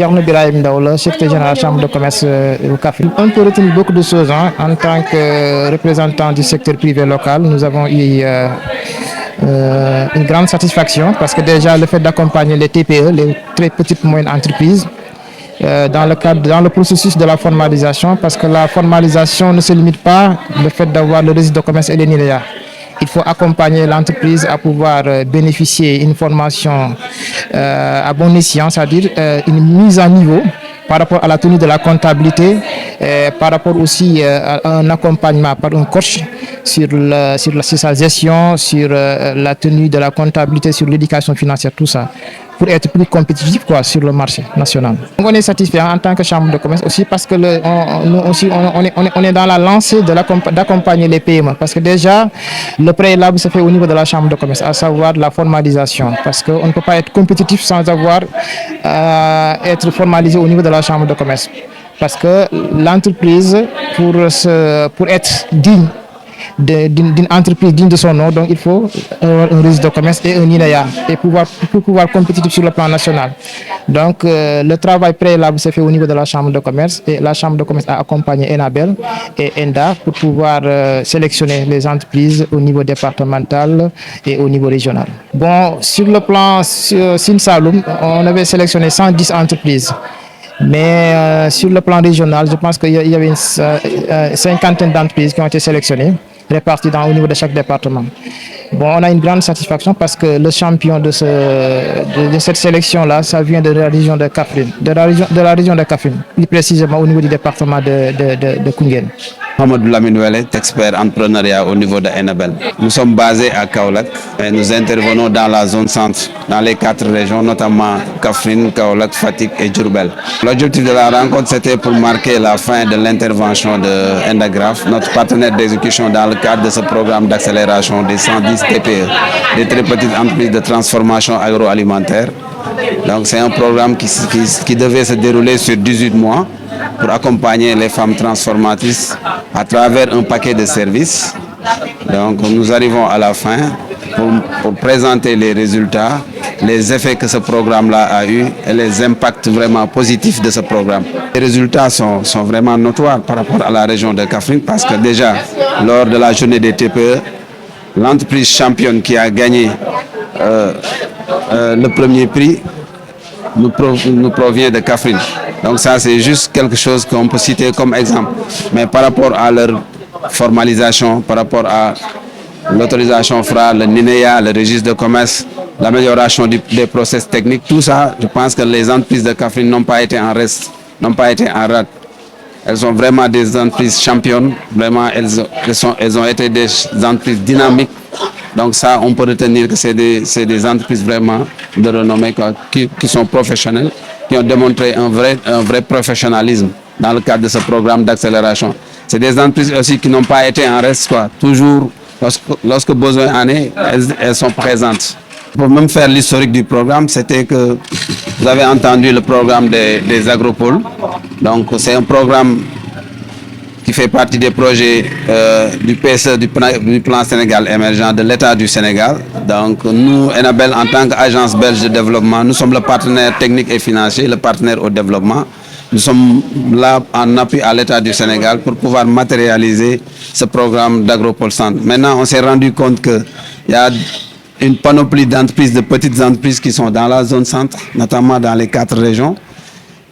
Thierno Birahim Ndaoula, secrétaire général de la Chambre de commerce au Kaffrine. On peut retenir beaucoup de choses. En tant que représentant du secteur privé local, nous avons eu une grande satisfaction parce que déjà le fait d'accompagner les TPE, les très petites et moyennes entreprises, dans le processus de la formalisation, parce que la formalisation ne se limite pas au fait d'avoir le registre de commerce et les NINEA. Il faut accompagner l'entreprise à pouvoir bénéficier d'une formation à bon escient, c'est-à-dire une mise à niveau par rapport à la tenue de la comptabilité, par rapport aussi à un accompagnement par un coach sur sa gestion, sur la tenue de la comptabilité, sur l'éducation financière, tout ça, pour être plus compétitif sur le marché national. On est satisfait en tant que chambre de commerce aussi parce que on est dans la lancée d'accompagner les PME, parce que déjà le préalable se fait au niveau de la chambre de commerce, à savoir la formalisation, parce qu'on ne peut pas être compétitif sans avoir être formalisé au niveau de la chambre de commerce, parce que l'entreprise pour être digne d'une entreprise digne de son nom, donc il faut un registre de commerce et un INEA et pour pouvoir compétitif sur le plan national. Donc le travail préalable se fait au niveau de la chambre de commerce, et la chambre de commerce a accompagné Enabel et ENDA pour pouvoir sélectionner les entreprises au niveau départemental et au niveau régional. Bon, sur le plan Sine Saloum, on avait sélectionné 110 entreprises. Mais sur le plan régional, je pense qu'il y avait une cinquantaine d'entreprises qui ont été sélectionnées, réparties au niveau de chaque département. Bon, on a une grande satisfaction parce que le champion de cette sélection-là, ça vient de la région de Kaffrine, plus précisément au niveau du département de Koungheul. Mohamed Lamine, expert entrepreneuriat au niveau de Enabel. Nous sommes basés à Kaolack et nous intervenons dans la zone centre, dans les 4 régions, notamment Kaffrine, Kaolack, Fatick et Diourbel. L'objectif de la rencontre, c'était pour marquer la fin de l'intervention de Endagraph, notre partenaire d'exécution dans le cadre de ce programme d'accélération des 110 TPE, des très petites entreprises de transformation agroalimentaire. Donc c'est un programme qui devait se dérouler sur 18 mois pour accompagner les femmes transformatrices à travers un paquet de services. Donc nous arrivons à la fin pour présenter les résultats, les effets que ce programme-là a eu et les impacts vraiment positifs de ce programme. Les résultats sont vraiment notoires par rapport à la région de Kaffrine, parce que déjà, lors de la journée des TPE, l'entreprise championne qui a gagné le premier prix nous provient de Kaffrine. Donc ça, c'est juste quelque chose qu'on peut citer comme exemple. Mais par rapport à leur formalisation, par rapport à l'autorisation FRA, le NINEA, le registre de commerce, l'amélioration des process techniques, tout ça, je pense que les entreprises de Kaffrine n'ont pas été en reste, n'ont pas été en rade. Elles sont vraiment des entreprises championnes, vraiment elles ont été des entreprises dynamiques. Donc ça, on peut retenir que c'est des entreprises vraiment de renommée qui sont professionnelles, qui ont démontré un vrai professionnalisme dans le cadre de ce programme d'accélération. C'est des entreprises aussi qui n'ont pas été en reste, toujours lorsque besoin en est, elles sont présentes. Pour même faire l'historique du programme, c'était que vous avez entendu le programme des agropoles. Donc c'est un programme qui fait partie des projets du PSE, du plan Sénégal émergent de l'État du Sénégal. Donc nous, Enabel, en tant qu'agence belge de développement, nous sommes le partenaire technique et financier, le partenaire au développement. Nous sommes là en appui à l'État du Sénégal pour pouvoir matérialiser ce programme d'Agropole Centre. Maintenant, on s'est rendu compte qu'il y a une panoplie d'entreprises, de petites entreprises qui sont dans la zone centre, notamment dans les 4 régions,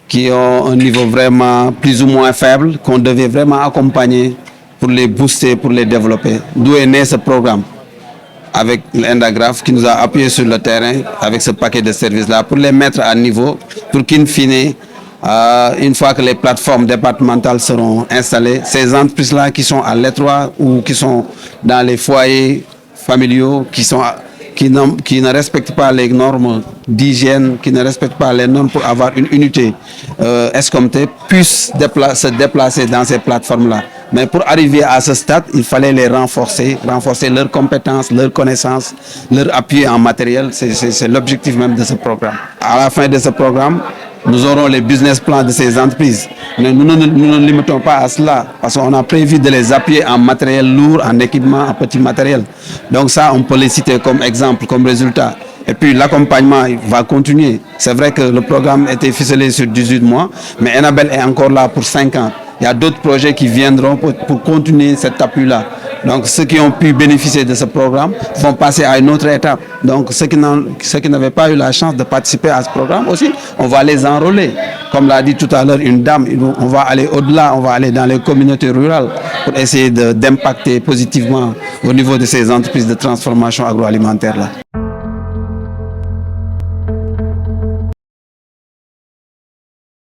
qui ont un niveau vraiment plus ou moins faible, qu'on devait vraiment accompagner pour les booster, pour les développer. D'où est né ce programme avec l'Endagraph qui nous a appuyé sur le terrain avec ce paquet de services-là pour les mettre à niveau, pour qu'in fine, une fois que les plateformes départementales seront installées, ces entreprises-là qui sont à l'étroit ou qui sont dans les foyers familiaux, qui ne respectent pas les normes d'hygiène, qui ne respectent pas les normes pour avoir une unité escomptée, puissent se déplacer dans ces plateformes-là. Mais pour arriver à ce stade, il fallait les renforcer leurs compétences, leurs connaissances, leur appui en matériel. C'est l'objectif même de ce programme. À la fin de ce programme, nous aurons les business plans de ces entreprises. Mais nous ne limitons pas à cela, parce qu'on a prévu de les appuyer en matériel lourd, en équipement, en petit matériel. Donc ça, on peut les citer comme exemple, comme résultat. Et puis l'accompagnement va continuer. C'est vrai que le programme était ficelé sur 18 mois, mais Enabel est encore là pour 5 ans. Il y a d'autres projets qui viendront pour continuer cet appui-là. Donc ceux qui ont pu bénéficier de ce programme vont passer à une autre étape. Donc ceux qui n'avaient pas eu la chance de participer à ce programme aussi, on va les enrôler. Comme l'a dit tout à l'heure une dame, on va aller au-delà, on va aller dans les communautés rurales pour essayer d'impacter positivement au niveau de ces entreprises de transformation agroalimentaire-là.